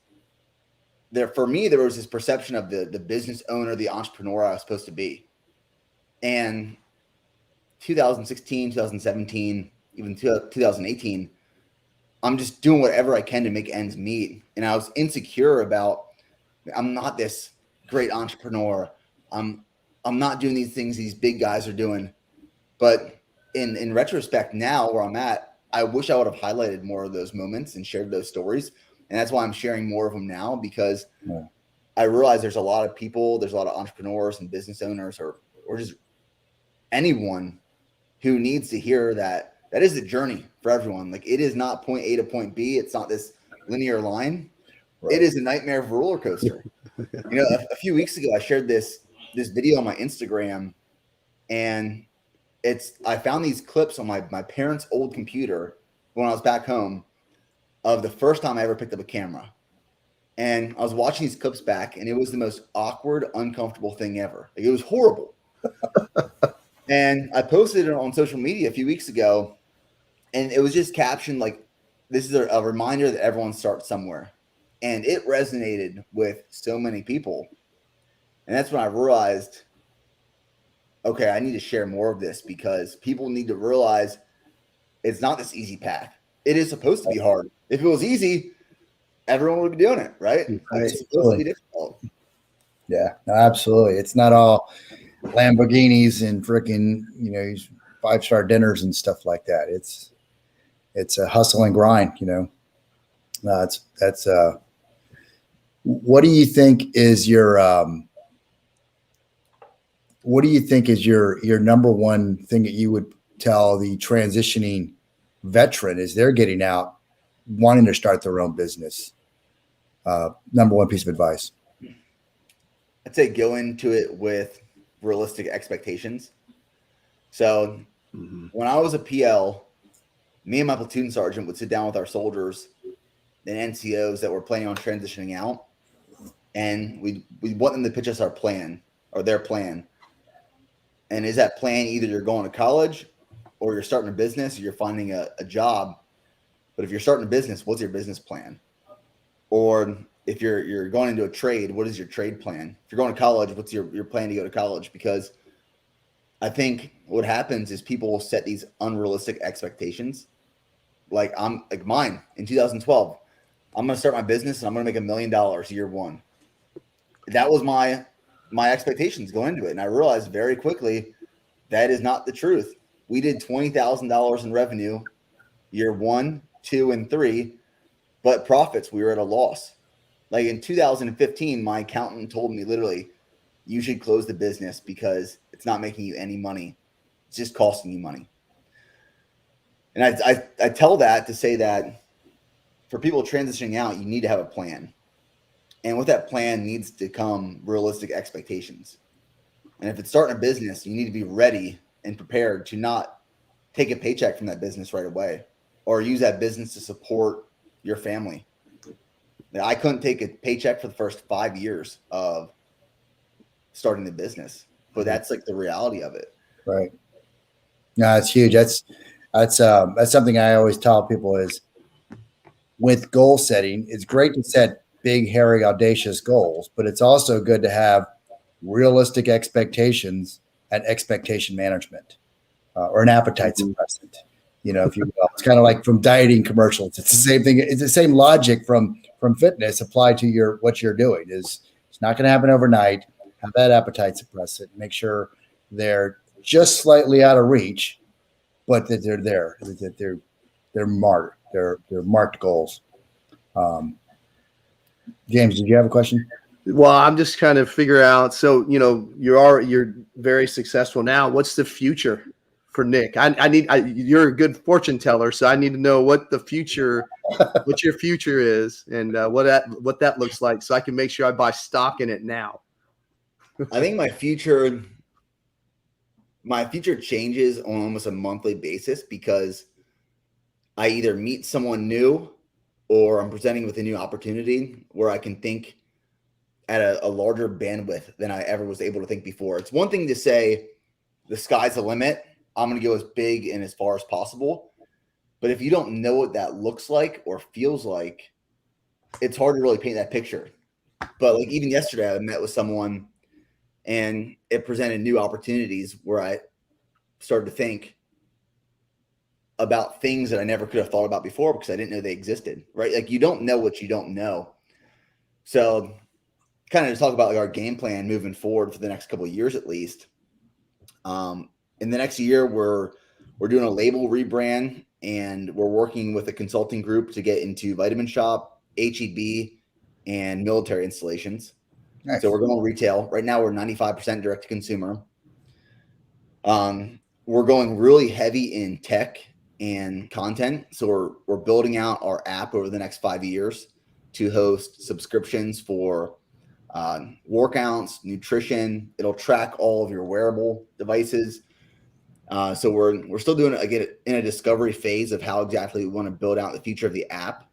for me there was this perception of the business owner, the entrepreneur I was supposed to be. And 2016, 2017, even 2018, I'm just doing whatever I can to make ends meet. And I was insecure about, I'm not this great entrepreneur. I'm not doing these things these big guys are doing. But in retrospect now where I'm at, I wish I would have highlighted more of those moments and shared those stories. And that's why I'm sharing more of them now, because I realize there's a lot of people, there's a lot of entrepreneurs and business owners or just anyone who needs to hear that is the journey for everyone. Like, it is not point A to point B. It's not this linear line. Right. It is a nightmare of a roller coaster. A few weeks ago, I shared this video on my Instagram, and I found these clips on my parents' old computer when I was back home of the first time I ever picked up a camera. And I was watching these clips back, and it was the most awkward, uncomfortable thing ever. Like, it was horrible. And I posted it on social media a few weeks ago, and it was just captioned like, this is a reminder that everyone starts somewhere. And it resonated with so many people. And that's when I realized, okay, I need to share more of this, because people need to realize it's not this easy path. It is supposed to be hard. If it was easy, everyone would be doing it, right? It's supposed to be difficult. Yeah, no, absolutely. It's not all Lamborghinis and freaking, 5-star dinners and stuff like that. It's a hustle and grind, that's what do you think is your number one thing that you would tell the transitioning veteran as they're getting out, wanting to start their own business? Number one piece of advice. I'd say go into it with realistic expectations. So when I was a PL, me and my platoon sergeant would sit down with our soldiers and NCOs that were planning on transitioning out, and we want them to pitch us our plan or their plan. And is that plan either you're going to college or you're starting a business or you're finding a job? But if you're starting a business, what's your business plan? Or if you're going into a trade, what is your trade plan? If you're going to college, what's your plan to go to college? Because I think what happens is people will set these unrealistic expectations. Like mine in 2012, I'm going to start my business and I'm going to make $1 million year one. That was my expectations going into it. And I realized very quickly that is not the truth. We did $20,000 in revenue year 1, 2, and 3, but profits, we were at a loss. Like in 2015, my accountant told me literally, you should close the business because it's not making you any money. It's just costing you money. And I tell that to say that for people transitioning out, you need to have a plan. And with that plan needs to come realistic expectations. And if it's starting a business, you need to be ready and prepared to not take a paycheck from that business right away or use that business to support your family. I couldn't take a paycheck for the first 5 years of starting the business, but that's like the reality of it. Right. No, it's huge. That's something I always tell people is with goal setting, it's great to set big, hairy, audacious goals, but it's also good to have realistic expectations and expectation management or an appetite suppressant, if you will. It's kind of like from dieting commercials. It's the same thing. It's the same logic from fitness applied to what you're doing. It's not going to happen overnight. Have that appetite suppressant. Make sure they're just slightly out of reach, but that they're there, that they're marked. They're marked goals. James, did you have a question? Well, I'm just kind of figure out. So, you're very successful now. What's the future for Nick? You're a good fortune teller, so I need to know what your future is and what that looks like, so I can make sure I buy stock in it now. I think my future changes on almost a monthly basis because I either meet someone new or I'm presenting with a new opportunity where I can think at a larger bandwidth than I ever was able to think before. It's one thing to say the sky's the limit. I'm going to go as big and as far as possible. But if you don't know what that looks like or feels like, it's hard to really paint that picture. But like even yesterday, I met with someone and it presented new opportunities where I started to think about things that I never could have thought about before because I didn't know they existed, right? Like you don't know what you don't know. So kind of to talk about like our game plan moving forward for the next couple of years, at least. In the next year, we're doing a label rebrand and we're working with a consulting group to get into vitamin shop, HEB, and military installations. Nice. So we're going retail. Right now, we're 95% direct to consumer. We're going really heavy in tech and content. So we're building out our app over the next 5 years to host subscriptions for workouts, nutrition. It'll track all of your wearable devices. So we're still doing it again in a discovery phase of how exactly we want to build out the future of the app.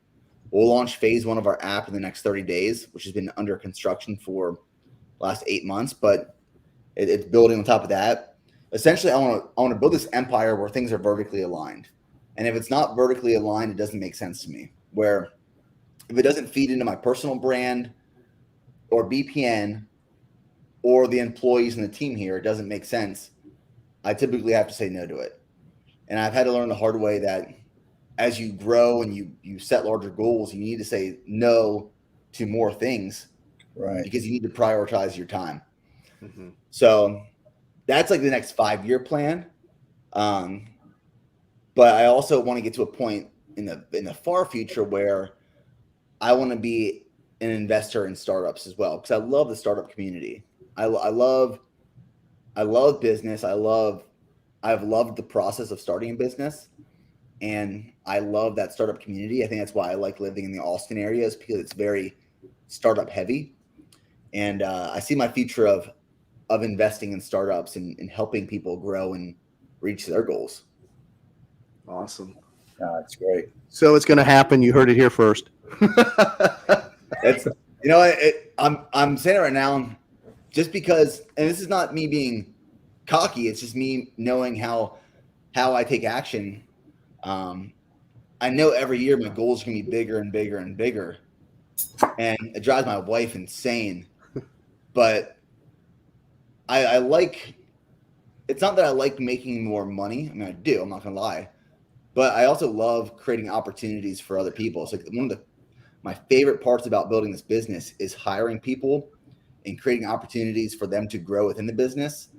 We'll launch phase 1 of our app in the next 30 days, which has been under construction for the last 8 months, but it's building on top of that. Essentially, I want to build this empire where things are vertically aligned. And if it's not vertically aligned, it doesn't make sense to me. Where if it doesn't feed into my personal brand or BPN or the employees and the team here, it doesn't make sense. I typically have to say no to it. And I've had to learn the hard way that as you grow and you set larger goals, you need to say no to more things, Right. because you need to prioritize your time. Mm-hmm. So that's like the next 5-year plan. But I also want to get to a point in the far future where I want to be an investor in startups as well, because I love the startup community. I love business. I've loved the process of starting a business, and I love that startup community. I think that's why I like living in the Austin area, is because it's very startup heavy. And I see my future of investing in startups and helping people grow and reach their goals. Awesome. That's great. So it's going to happen. You heard it here first. That's, I'm saying it right now, just because, and this is not me being cocky. It's just me knowing how I take action. I know every year my goals are going to be bigger and bigger and bigger, and it drives my wife insane. But I like, it's not that I like making more money. I mean, I do, I'm not going to lie, but I also love creating opportunities for other people. So one of my favorite parts about building this business is hiring people and creating opportunities for them to grow within the business,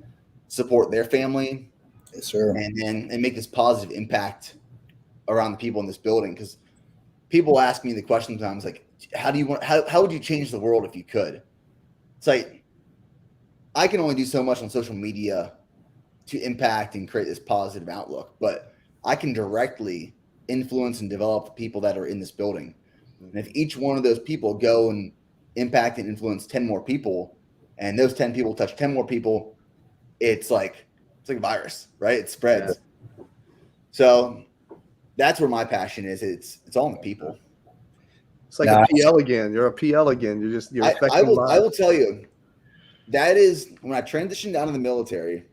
support their family, Yes, sir. and make this positive impact around the people in this building. Because people ask me the question sometimes, like, how would you change the world if you could? It's like, I can only do so much on social media to impact and create this positive outlook, but I can directly influence and develop the people that are in this building. And if each one of those people go and impact and influence 10 more people, and those 10 people touch 10 more people, it's like a virus, right? It spreads. Yeah. So that's where my passion is. It's all in the people. It's like a PL again. You're a PL again. You're affecting I will tell you, that is, when I transitioned out of the military,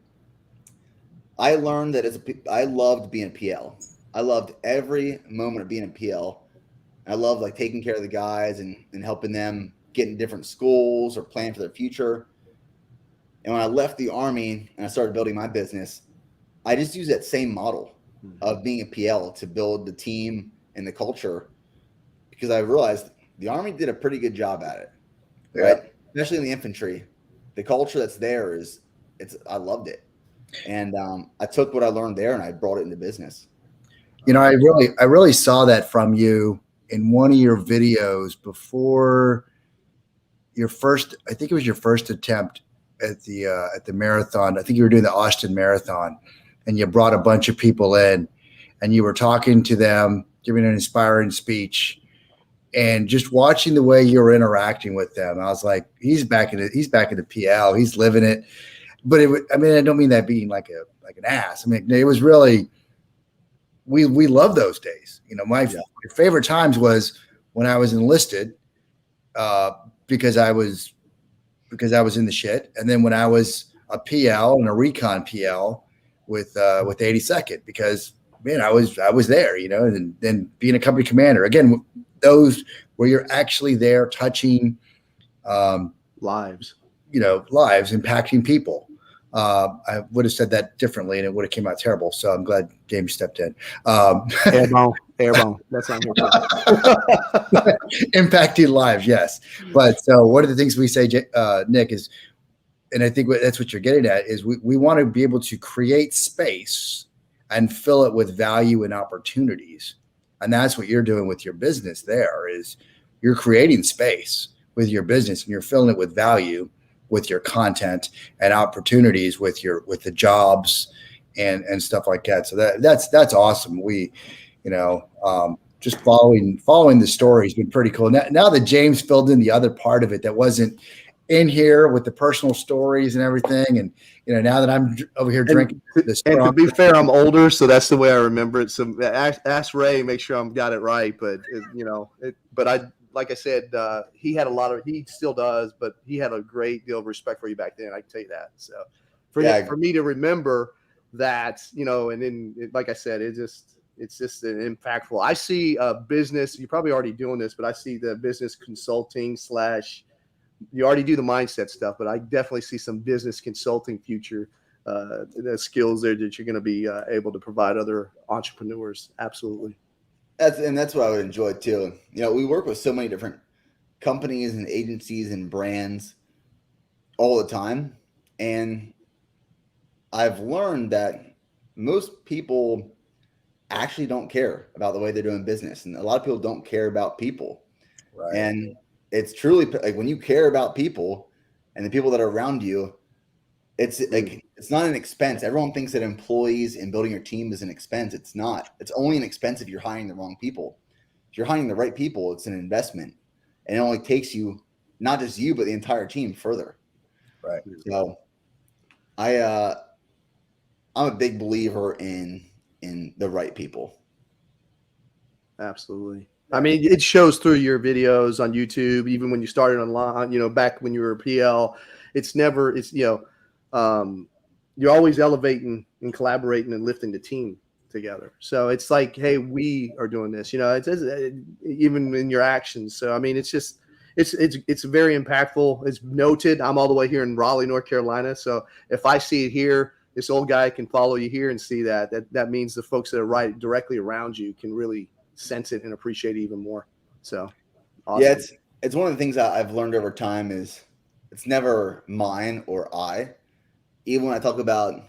I learned that I loved being a PL. I loved every moment of being a PL. I loved like taking care of the guys and helping them get in different schools or plan for their future. And when I left the Army and I started building my business, I just used that same model of being a PL to build the team and the culture, because I realized the Army did a pretty good job at it, right? Especially in the infantry. The culture that's there I loved it. And I took what I learned there and I brought it into business. You know, I really saw that from you in one of your videos before your first, I think it was your first attempt at the marathon. I think you were doing the Austin Marathon, and you brought a bunch of people in and you were talking to them, giving an inspiring speech, and just watching the way you were interacting with them. I was like, he's back in the PL, he's living it. But I don't mean that being like an ass. I mean, it was really, we love those days. You know, my favorite times was when I was enlisted, because I was in the shit, and then when I was a PL and a recon PL with 82nd, because man, I was there, you know, and then being a company commander again, those where you're actually there touching lives, impacting people. I would have said that differently and it would have came out terrible. So I'm glad James stepped in. Airbone. That's not here. Impacting lives. Yes. But so one of the things we say, Nick, is, and I think that's what you're getting at, is we want to be able to create space and fill it with value and opportunities. And that's what you're doing with your business there, is you're creating space with your business and you're filling it with value, with your content and opportunities with the jobs and stuff like that. So that's awesome. We, just following the story has been pretty cool. Now that James filled in the other part of it that wasn't in here with the personal stories and everything. And, now that I'm over here drinking this. And to be fair, I'm older, so that's the way I remember it. So ask Ray, make sure I'm got it right. But like I said, he had he still does, but he had a great deal of respect for you back then. I can tell you that. So for me to remember that, and then, like I said, it's just an impactful. I see business, you're probably already doing this, but I see the business consulting / you already do the mindset stuff, but I definitely see some business consulting future, the skills there that you're going to be able to provide other entrepreneurs. Absolutely. That's what I would enjoy too. You know, we work with so many different companies and agencies and brands all the time, and I've learned that most people actually don't care about the way they're doing business, and a lot of people don't care about people. Right. And it's truly like when you care about people and the people that are around you, it's like it's not an expense. Everyone thinks that employees and building your team is an expense. It's not. It's only an expense if you're hiring the wrong people. If you're hiring the right people, it's an investment, and it only takes you, not just you, but the entire team further. Right. So, I'm a big believer in the right people. Absolutely. I mean, it shows through your videos on YouTube, even when you started online, you know, back when you were a PL, you're always elevating and collaborating and lifting the team together. So it's like, hey, we are doing this, you know, it's even in your actions. So, I mean, it's just, it's very impactful. It's noted. I'm all the way here in Raleigh, North Carolina. So if I see it here, this old guy can follow you here and see that means the folks that are right directly around you can really sense it and appreciate it even more. So awesome. Yeah, it's one of the things I've learned over time is it's never mine or I. Even when I talk about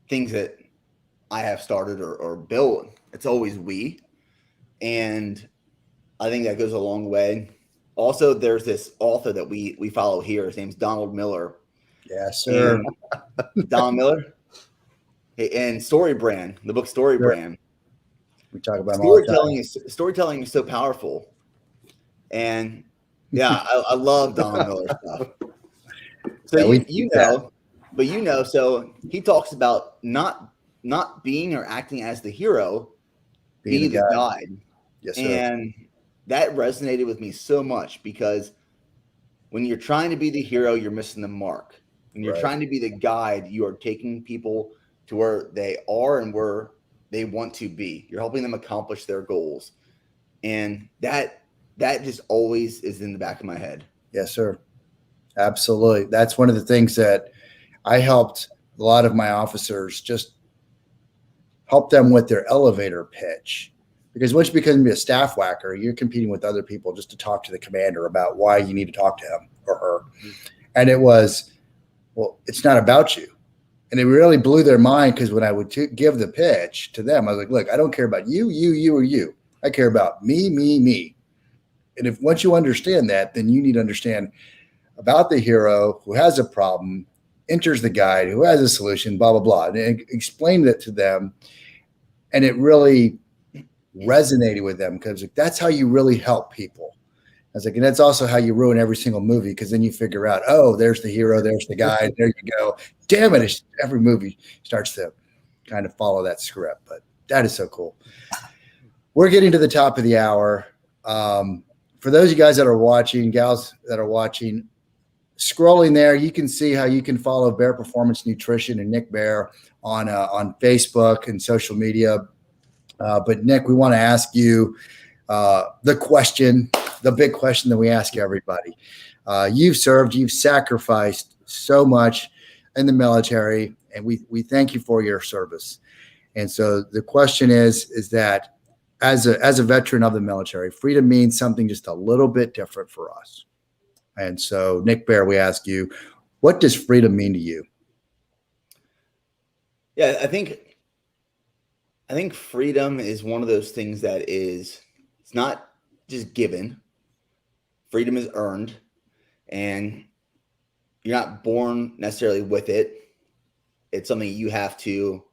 things that I have started or built, it's always we. And I think that goes a long way. Also, there's this author that we follow here. His name's Donald Miller. Yes, sir. Donald Miller. And Story Brand, the book Story Brand. We talk about them all the time. Storytelling is so powerful. And yeah, I love Donald Miller stuff. So yeah, so he talks about not being or acting as the hero, be the guide. Yes, sir. And that resonated with me so much because when you're trying to be the hero, you're missing the mark. When you're trying to be the guide, you are taking people to where they are and where they want to be. You're helping them accomplish their goals. And that just always is in the back of my head. Yes, sir. Absolutely. That's one of the things that I helped a lot of my officers, just help them with their elevator pitch. Because once you become a staff whacker, you're competing with other people just to talk to the commander about why you need to talk to him or her. And it was, well, it's not about you. And it really blew their mind because when I would give the pitch to them, I was like, look, I don't care about you, or you. I care about me. And if once you understand that, then you need to understand about the hero who has a problem, enters the guide, who has a solution, blah, blah, blah. And explained it to them. And it really resonated with them because that's how you really help people. I was like, and that's also how you ruin every single movie because then you figure out, oh, there's the hero, there's the guy, there you go. Damn it, every movie starts to kind of follow that script. But that is so cool. We're getting to the top of the hour. For those of you guys that are watching, gals that are watching, scrolling there, you can see how you can follow Bear Performance Nutrition and Nick Bear on Facebook and social media. But Nick, we want to ask you the big question that we ask everybody. You've served, you've sacrificed so much in the military, and we thank you for your service. And so the question is that as a veteran of the military, freedom means something just a little bit different for us. And so, Nick Bear, we ask you, what does freedom mean to you? Yeah, I think freedom is one of those things that it's not just given. Freedom is earned, and you're not born necessarily with it. It's something you have to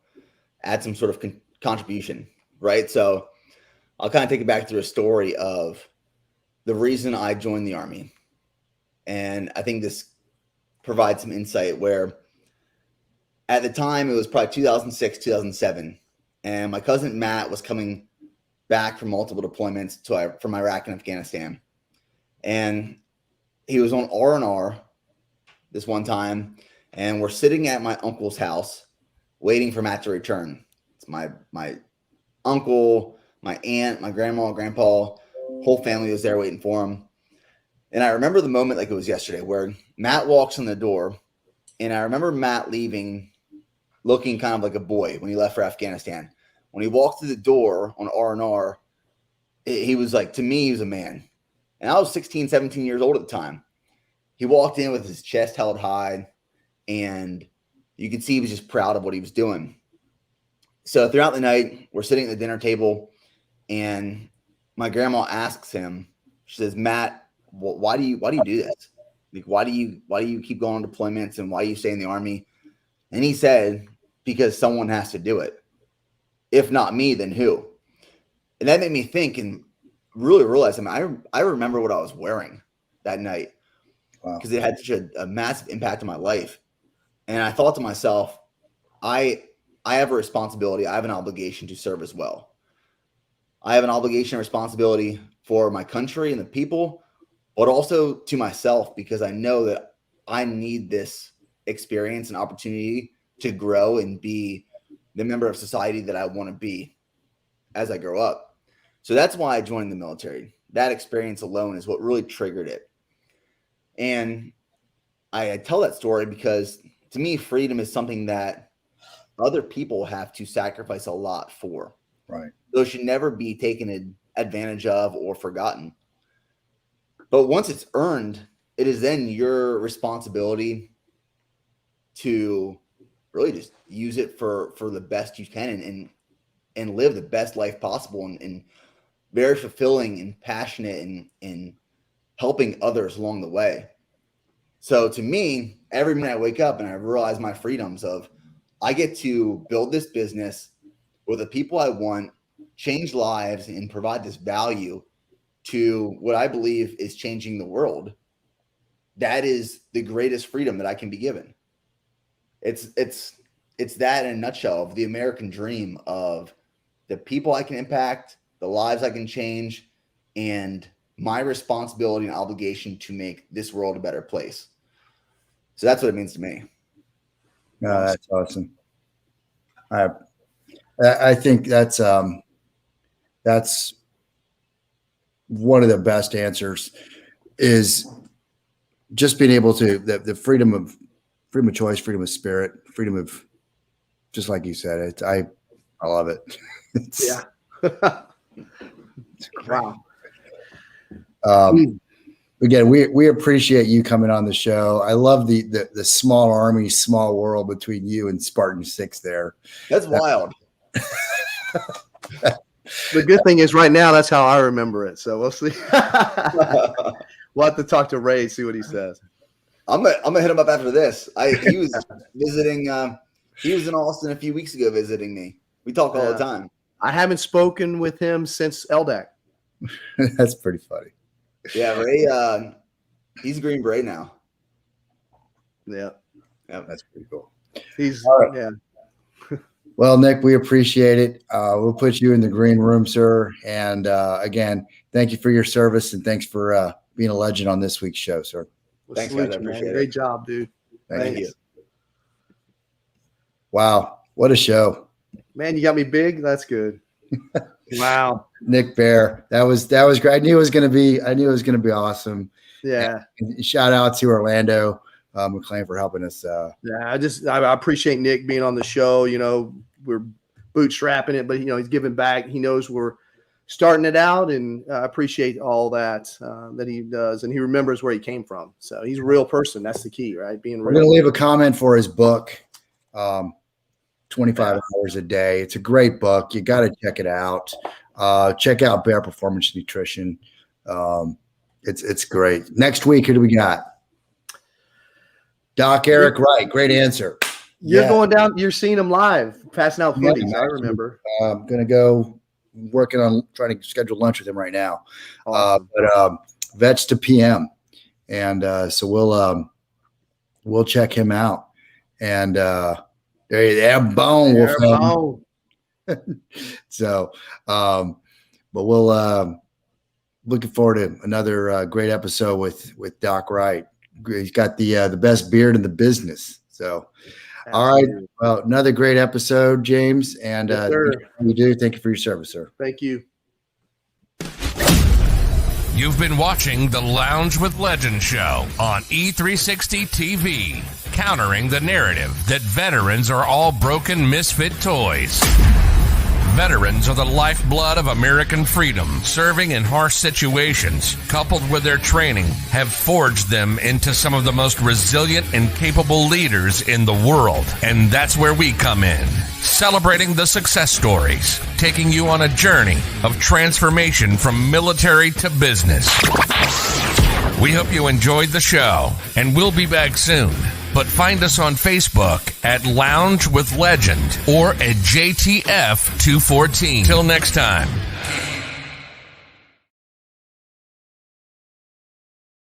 add some sort of contribution, right? So I'll kind of take it back through a story of the reason I joined the Army. And I think this provides some insight where at the time it was probably 2006, 2007. And my cousin Matt was coming back from multiple deployments from Iraq and Afghanistan. And he was on R&R this one time. And we're sitting at my uncle's house waiting for Matt to return. It's my uncle, my aunt, my grandma, grandpa, whole family was there waiting for him. And I remember the moment like it was yesterday where Matt walks in the door, and I remember Matt leaving looking kind of like a boy when he left for Afghanistan when he walked through the door on R&R, he was like, to me, he was a man. And I was 16, 17 years old at the time. He walked in with his chest held high, and you could see he was just proud of what he was doing. So throughout the night, we're sitting at the dinner table, and my grandma asks him, she says, Matt, why do you do this? Like, why do you keep going on deployments, and why do you stay in the Army? And he said, because someone has to do it. If not me, then who? And that made me think and really realize, I remember what I was wearing that night, because it had such a massive impact on my life. And I thought to myself, I have a responsibility. I have an obligation to serve as well. I have an obligation and responsibility for my country and the people, but also to myself, because I know that I need this experience and opportunity to grow and be the member of society that I want to be as I grow up. So that's why I joined the military. That experience alone is what really triggered it. And I tell that story because to me, freedom is something that other people have to sacrifice a lot for. Right. Those should never be taken advantage of or forgotten. But once it's earned, it is then your responsibility to really just use it for the best you can and live the best life possible and very fulfilling and passionate and helping others along the way. So to me, every minute I wake up and I realize my freedoms of I get to build this business with the people I want, change lives, and provide this value to what I believe is changing the world. That is the greatest freedom that I can be given. It's that in a nutshell of the American dream of the people I can impact, the lives I can change, and my responsibility and obligation to make this world a better place. So that's what it means to me. No, that's awesome. I think that's one of the best answers is just being able to the freedom of choice, freedom of spirit, freedom of, just like you said, I love it. Yeah. It's wow. Again, we appreciate you coming on the show. I love the small army, small world between you and Spartan 6 there. That's wild. The good thing is right now, that's how I remember it. So we'll see. We'll have to talk to Ray, see what he says. I'm gonna hit him up after this. He was visiting. He was in Austin a few weeks ago visiting me. We talk all the time. I haven't spoken with him since LDAC. That's pretty funny. Yeah, Ray. He's a Green Beret now. Yeah, that's pretty cool. He's right. Yeah. Well, Nick, we appreciate it. We'll put you in the green room, sir. And again, thank you for your service, and thanks for being a legend on this week's show, sir. Thanks, guys. I appreciate it. Great job, dude. Thank you. Wow, what a show! Man, you got me big. That's good. Wow, Nick Bear, that was great. I knew it was going to be awesome. Yeah. And shout out to Orlando McLean for helping us. I appreciate Nick being on the show. You know, we're bootstrapping it, but he's giving back. He knows we're starting it out, and I appreciate all that he does, and he remembers where he came from. So he's a real person. That's the key, right? Being real. We're going to leave a comment for his book, 25 Hours a Day. It's a great book. You got to check it out. Check out Bear Performance Nutrition. It's great. Next week, who do we got? Doc Eric Wright. Great answer. You're going down. You're seeing him live, passing out foodies. I remember. I'm going to go working on trying to schedule lunch with him right now. Awesome. But Vets to PM. And so we'll check him out. And Bone will film. So, but we'll looking forward to another great episode with Doc Wright. He's got the best beard in the business. So, all right. Well, another great episode, James. And yes, thank you for your service, sir. Thank you. You've been watching the Lounge with Legends show on E360 TV, countering the narrative that veterans are all broken misfit toys. Veterans are the lifeblood of American freedom. Serving in harsh situations, coupled with their training, have forged them into some of the most resilient and capable leaders in the world. And that's where we come in, celebrating the success stories, taking you on a journey of transformation from military to business. We hope you enjoyed the show, and we'll be back soon. But find us on Facebook at Lounge with Legend or at JTF214. Till next time.